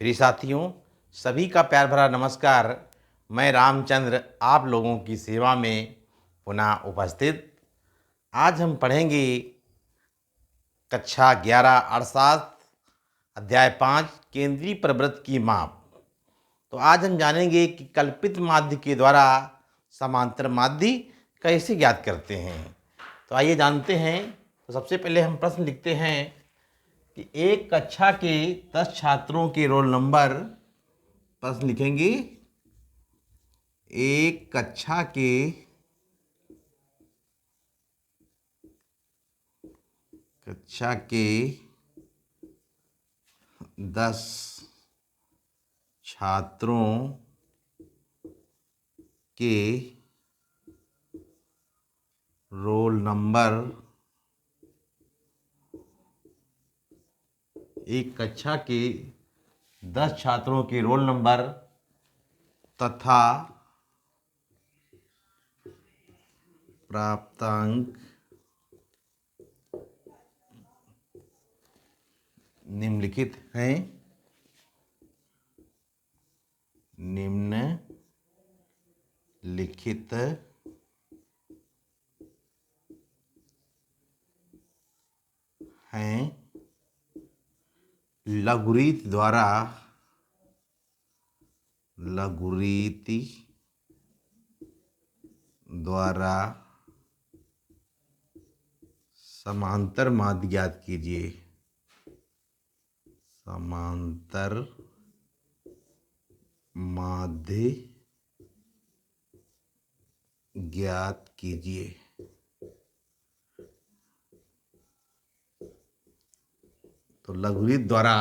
प्रिय साथियों, सभी का प्यार भरा नमस्कार। मैं रामचंद्र आप लोगों की सेवा में पुनः उपस्थित। आज हम पढ़ेंगे कक्षा 11 अर्थशास्त्र अध्याय 5 केंद्रीय प्रवृत्त की माप। तो आज हम जानेंगे कि कल्पित माध्य के द्वारा समांतर माध्य कैसे ज्ञात करते हैं। तो आइए जानते हैं। तो सबसे पहले हम प्रश्न लिखते हैं कि एक कक्षा के 10 छात्रों के रोल नंबर। प्रश्न लिखेंगे एक कक्षा के 10 छात्रों के रोल नंबर। एक कक्षा के 10 छात्रों के रोल नंबर तथा प्राप्तांक निम्नलिखित हैं। निम्नलिखित हैं लघुरीति द्वारा समांतर माध्य ज्ञात कीजिए। समांतर माध्य ज्ञात कीजिए। तो लघुरीति द्वारा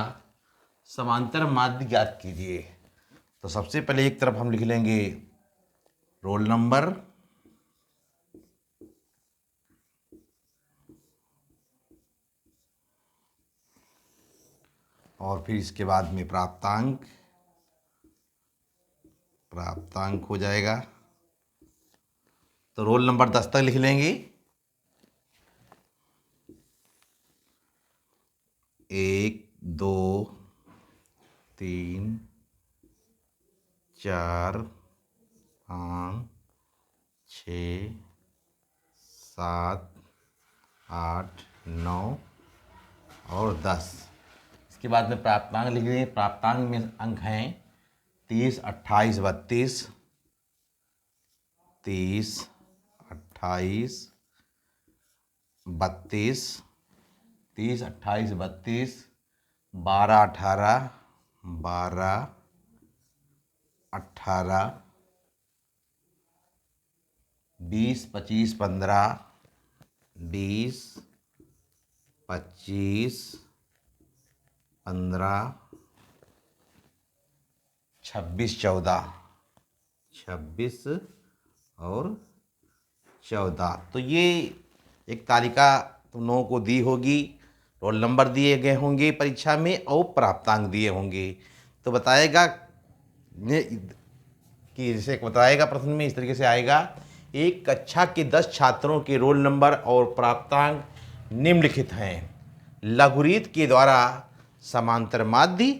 समांतर माध्य ज्ञात कीजिए। तो सबसे पहले एक तरफ हम लिख लेंगे रोल नंबर, और फिर इसके बाद में प्राप्तांक हो जाएगा। तो रोल नंबर 10 तक लिख लेंगे। 1 2 3 4 5 6 7 8 9 और 10। इसके बाद में प्राप्तांक लिख देंगे। प्राप्तांक में अंक हैं 30 28 32। 30 28 32, 30 28 32, 12 18 12 18, 20 25 15, 20 25 15, 26 14, 26 और 14। तो ये एक तालिका तुम लोगों को दी होगी। रोल नंबर दिए गए होंगे परीक्षा में और प्राप्तांक दिए होंगे। तो बताएगा कि जैसे बताएगा प्रश्न में इस तरीके से आएगा। एक कक्षा के 10 छात्रों के रोल नंबर और प्राप्तांक निम्नलिखित हैं। लघुरीति के द्वारा समांतर माध्य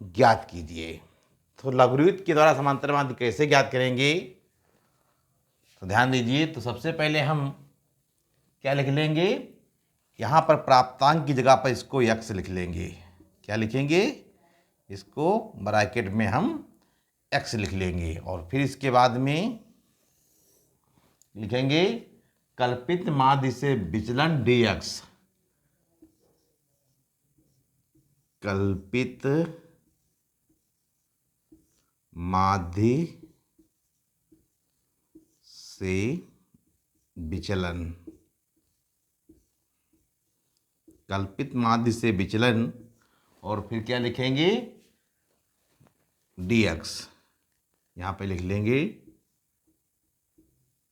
ज्ञात कीजिए। तो लघुरीति के द्वारा समांतर माध्य कैसे ज्ञात करेंगे, तो ध्यान दीजिए। तो सबसे पहले हम क्या लिख लेंगे, यहाँ पर प्राप्तांक की जगह पर इसको x लिख लेंगे। क्या लिखेंगे, इसको ब्रैकेट में हम x लिख लेंगे। और फिर इसके बाद में लिखेंगे कल्पित माध्य से विचलन dx। कल्पित माध्य से विचलन। कल्पित माध्य से विचलन और फिर क्या लिखेंगे, dx। यहाँ पे लिख लेंगे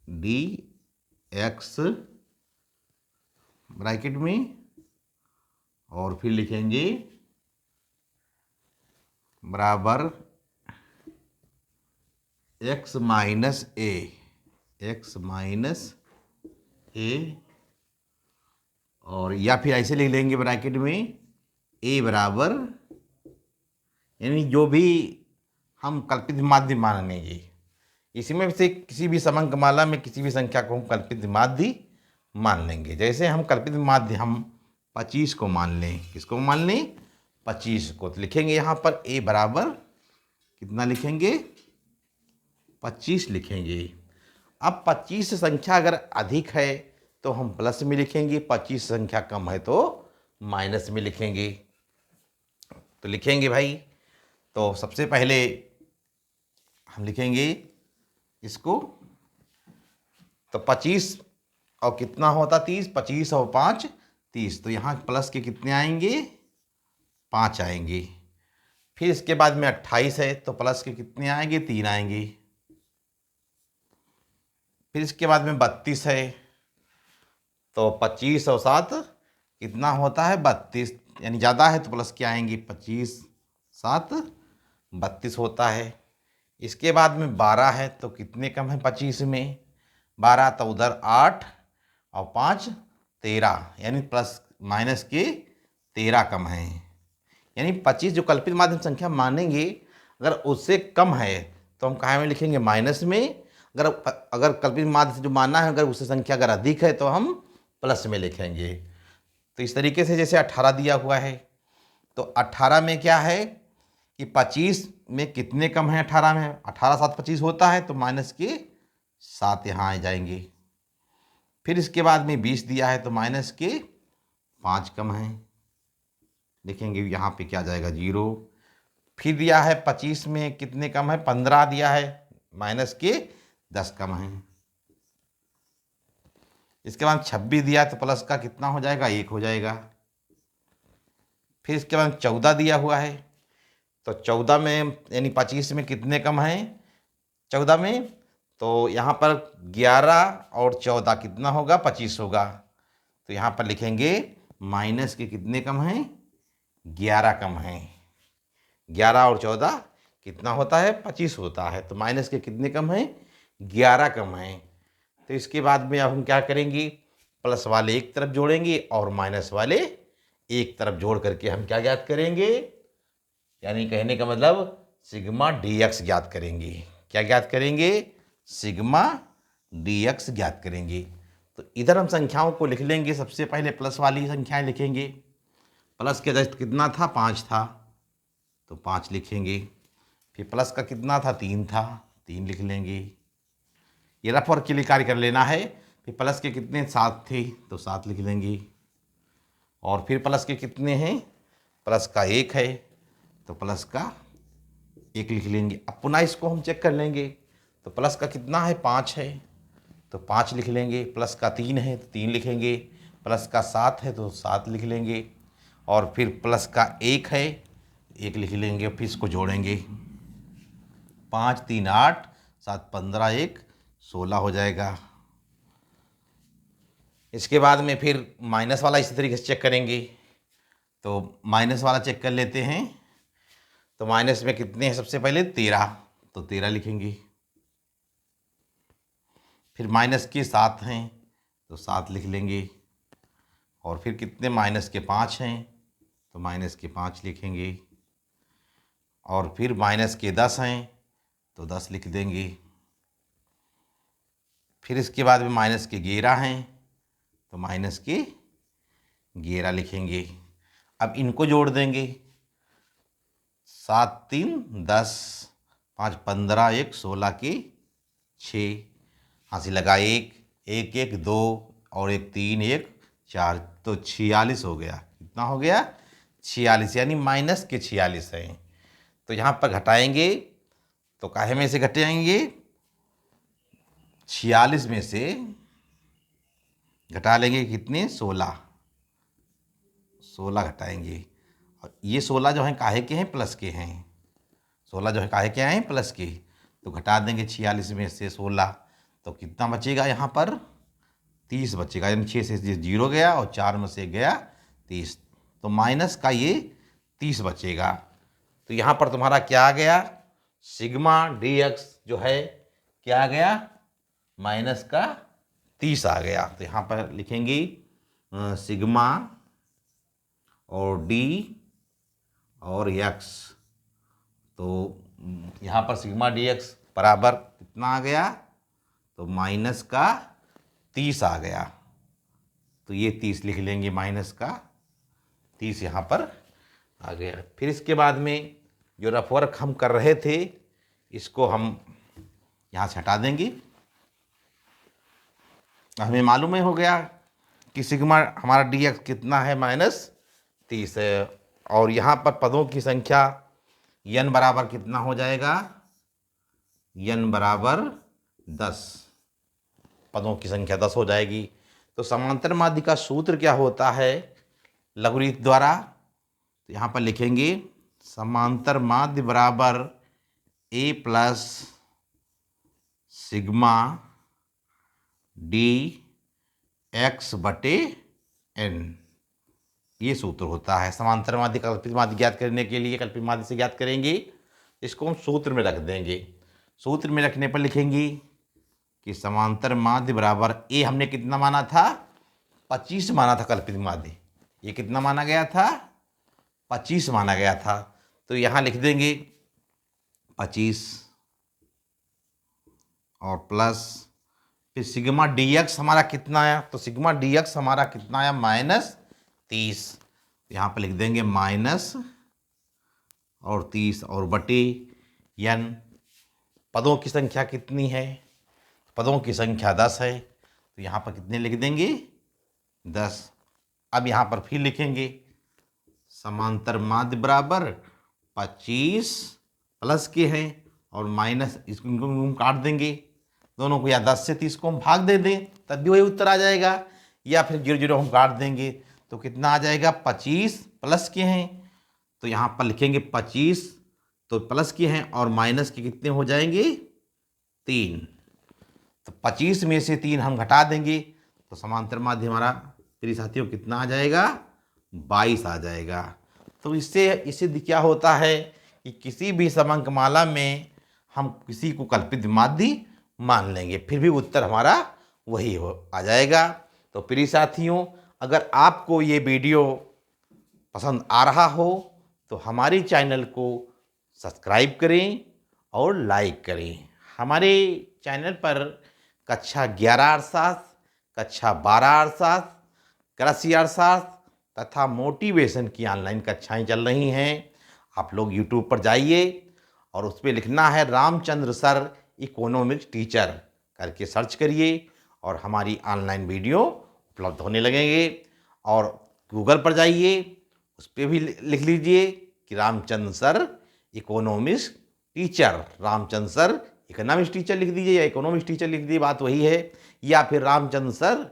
dx ब्रैकेट में, और फिर लिखेंगे बराबर x माइनस ए। और या फिर ऐसे लिख लेंगे ब्रैकेट में a बराबर यानी जो भी हम कल्पित माध्य मानेंगे, इसमें से किसी भी समांक माला में किसी भी संख्या को हम कल्पित माध्य मान लेंगे। जैसे हम कल्पित माध्य हम 25 को मान लें, किसको मान लें? 25 को। तो लिखेंगे यहाँ पर a बराबर कितना लिखेंगे? 25 लिखेंगे। अब 25 संख्या अगर अधिक है तो हम प्लस में लिखेंगे, 25 संख्या कम है तो माइनस में लिखेंगे। तो लिखेंगे भाई, तो सबसे पहले हम लिखेंगे इसको, तो 25 और कितना होता 30, 25 और 5 30, तो यहाँ प्लस के कितने आएंगे? 5 आएंगे। फिर इसके बाद में 28 है तो प्लस के कितने आएंगे? 3 आएंगे। फिर इसके बाद में 32 है तो 25 और 7 कितना होता है? 32, यानी ज़्यादा है तो प्लस के आएंगे, 25 7 32 होता है। इसके बाद में 12 है तो कितने कम है 25 में? 12, तो उधर 8 और 5 13, यानी प्लस माइनस के 13 कम है। यानी 25 जो कल्पित माध्यम संख्या मानेंगे, अगर उससे कम है तो हम कहाँ में लिखेंगे? माइनस में। अगर कल्पित माध्य से जो मानना है, अगर उससे संख्या अगर अधिक है तो हम प्लस में लिखेंगे। तो इस तरीके से जैसे 18 दिया हुआ है, तो 18 में क्या है कि 25 में कितने कम है? 18 में 18 7 25 होता है, तो माइनस के 7 यहाँ आ जाएंगे। फिर इसके बाद में 20 दिया है तो माइनस के 5 कम है, लिखेंगे यहाँ पे क्या जाएगा? 0। फिर दिया है 25 में कितने कम है? 15 दिया है, माइनस के 10 कम है। इसके बाद 26 दिया तो प्लस का कितना हो जाएगा? 1 हो जाएगा। फिर इसके बाद 14 दिया हुआ है तो 14 में यानी 25 में कितने कम है? 14 में, तो यहाँ पर 11 और 14 कितना होगा? 25 होगा। तो यहाँ पर लिखेंगे माइनस के कितने कम हैं? 11 कम हैं। 11 और 14 कितना होता है? 25 होता है। तो माइनस के कितने कम हैं? 11 कम हैं। तो इसके बाद में अब हम क्या करेंगे? प्लस वाले एक तरफ जोड़ेंगे और माइनस वाले एक तरफ जोड़ करके हम क्या ज्ञात करेंगे? यानी कहने का मतलब सिग्मा dx ज्ञात करेंगे। क्या ज्ञात करेंगे? सिग्मा dx ज्ञात करेंगे। तो इधर हम संख्याओं को लिख लेंगे। सबसे पहले प्लस वाली संख्याएं लिखेंगे। प्लस के जस्ट कितना था? 5 था, तो 5 लिखेंगे। फिर प्लस का कितना था? 3 था, 3 लिख लेंगे। ये रफ वर्क के लिए कार्य कर लेना है। फिर प्लस के कितने? 7 थे, तो 7 लिख लेंगे। और फिर प्लस के कितने हैं? प्लस का 1 है तो प्लस का 1 लिख लेंगे। अब पुनः इसको हम चेक कर लेंगे। तो प्लस का कितना है? 5 है, तो 5 लिख लेंगे। प्लस का 3 है तो 3 लिखेंगे। प्लस का 7 है तो 7 लिख लेंगे। और फिर प्लस का 1 है, 1 लिख लेंगे। फिर इसको जोड़ेंगे, 5 3 8 7 15 1 16 हो जाएगा। इसके बाद में फिर माइनस वाला इसी तरीके से चेक करेंगे। तो माइनस वाला चेक कर लेते हैं। तो माइनस में कितने हैं? सबसे पहले 13, तो 13 लिखेंगे। फिर माइनस के 7 हैं तो 7 लिख लेंगे। और फिर कितने? माइनस के 5 हैं तो माइनस के 5 लिखेंगे। और फिर माइनस के 10 हैं तो 10 लिख देंगे। फिर इसके बाद में माइनस के 11 हैं तो माइनस के 11 लिखेंगे। अब इनको जोड़ देंगे, 7 3 10 5 15 1 16 के 6, हंसी लगा 1 1 1 2 और 1 3 1 4, तो 46 हो गया। कितना हो गया? 46, यानी माइनस के 46 हैं। तो यहाँ पर घटाएंगे तो काहे में से घटाएंगे? 46 में से घटा लेंगे कितने? 16 घटाएंगे। और ये 16 जो हैं काहे के हैं? प्लस के हैं। 16 जो है काहे के हैं? प्लस के। तो घटा देंगे 46 में से 16, तो कितना बचेगा? यहाँ पर 30 बचेगा। यानी 6 से 0 गया और 4 में से गया 30, तो माइनस का ये 30 बचेगा। तो यहाँ पर तुम्हारा क्या आ गया? सिग्मा dx जो है क्या आ गया? माइनस का 30 आ गया। तो यहाँ पर लिखेंगे सिग्मा और d और x तो यहाँ पर सिग्मा डी एक्स बराबर कितना आ गया, तो माइनस का 30 आ गया। तो ये 30 लिख लेंगे, माइनस का 30 यहाँ पर आ गया। फिर इसके बाद में जो रफ वर्क हम कर रहे थे इसको हम यहाँ से हटा देंगे। हमें मालूम ही हो गया कि सिग्मा हमारा डी एक्स कितना है, -30 है। और यहाँ पर पदों की संख्या n बराबर कितना हो जाएगा, n बराबर 10, पदों की संख्या 10 हो जाएगी। तो समांतर माध्य का सूत्र क्या होता है लघुरीत द्वारा, तो यहाँ पर लिखेंगे समांतर माध्य बराबर a plus sigma D x बटे n, ये सूत्र होता है। समांतर माध्य कल्पित माध्य ज्ञात करने के लिए कल्पित माध्य से ज्ञात करेंगे, इसको हम सूत्र में रख देंगे। सूत्र में रखने पर लिखेंगे कि समांतर माध्य बराबर a हमने कितना माना था, 25 माना था कल्पित माध्य, ये कितना माना गया था, 25 माना गया था। तो यहाँ लिख देंगे 25 और प्लस फिर सिग्मा डी एक्स हमारा कितना आया, तो सिग्मा डी एक्स हमारा कितना आया, -30। यहाँ पर लिख देंगे माइनस और 30 और बटे n। पदों की संख्या कितनी है, पदों की संख्या 10 है, तो यहाँ पर कितने लिख देंगे, 10। अब यहाँ पर फिर लिखेंगे समांतर माध्य बराबर 25 प्लस के हैं और माइनस, इसको हम काट देंगे दोनों को, या 10 से 30 को हम भाग दे दें तब भी वही उत्तर आ जाएगा, या फिर 0 0 हम काट देंगे तो कितना आ जाएगा, 25 प्लस के हैं, तो यहाँ पर लिखेंगे 25, तो प्लस के हैं और माइनस के कितने हो जाएंगे, 3। तो 25 में से 3 हम घटा देंगे तो समांतर माध्य हमारा प्रिय साथियों कितना आ जाएगा, 22 आ जाएगा। तो इससे क्या होता है कि किसी भी समंकमाला में हम किसी को कल्पित माध्य मान लेंगे, फिर भी उत्तर हमारा वही आ जाएगा। तो प्रिय साथियों, अगर आपको ये वीडियो पसंद आ रहा हो तो हमारे चैनल को सब्सक्राइब करें और लाइक करें। हमारे चैनल पर कक्षा 11 अर्थशास्त्र, कक्षा 12 अर्थशास्त्र, कृषि अर्थशास्त्र तथा मोटिवेशन की ऑनलाइन कक्षाएं चल रही हैं। आप लोग यूट्यूब पर जाइए और उस पर लिखना है रामचंद्र सर इकोनॉमिक्स टीचर करके सर्च करिए और हमारी ऑनलाइन वीडियो उपलब्ध होने लगेंगे। और गूगल पर जाइए, उस पर भी लिख लीजिए कि Ramchandra sir economics teacher, Ramchandra sir economics teacher लिख दीजिए या इकोनॉमिक्स टीचर लिख दीजिए, बात वही है। या फिर रामचंद्र सर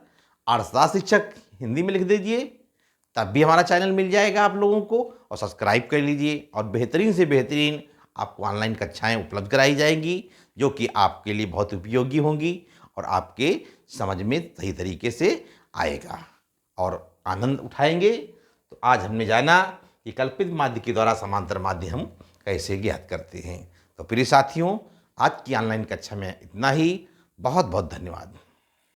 अर्थशास्त्र शिक्षक हिंदी में लिख दीजिए, तब भी हमारा चैनल मिल जाएगा आप लोगों को। और सब्सक्राइब कर लीजिए और बेहतरीन से बेहतरीन आपको ऑनलाइन कक्षाएं उपलब्ध कराई जाएंगी जो कि आपके लिए बहुत उपयोगी होंगी और आपके समझ में सही तरीके से आएगा और आनंद उठाएंगे। तो आज हमने जाना कि कल्पित माध्य के द्वारा समांतर माध्य हम कैसे ज्ञात करते हैं। तो प्रिय साथियों, आज की ऑनलाइन कक्षा में इतना ही। बहुत बहुत धन्यवाद।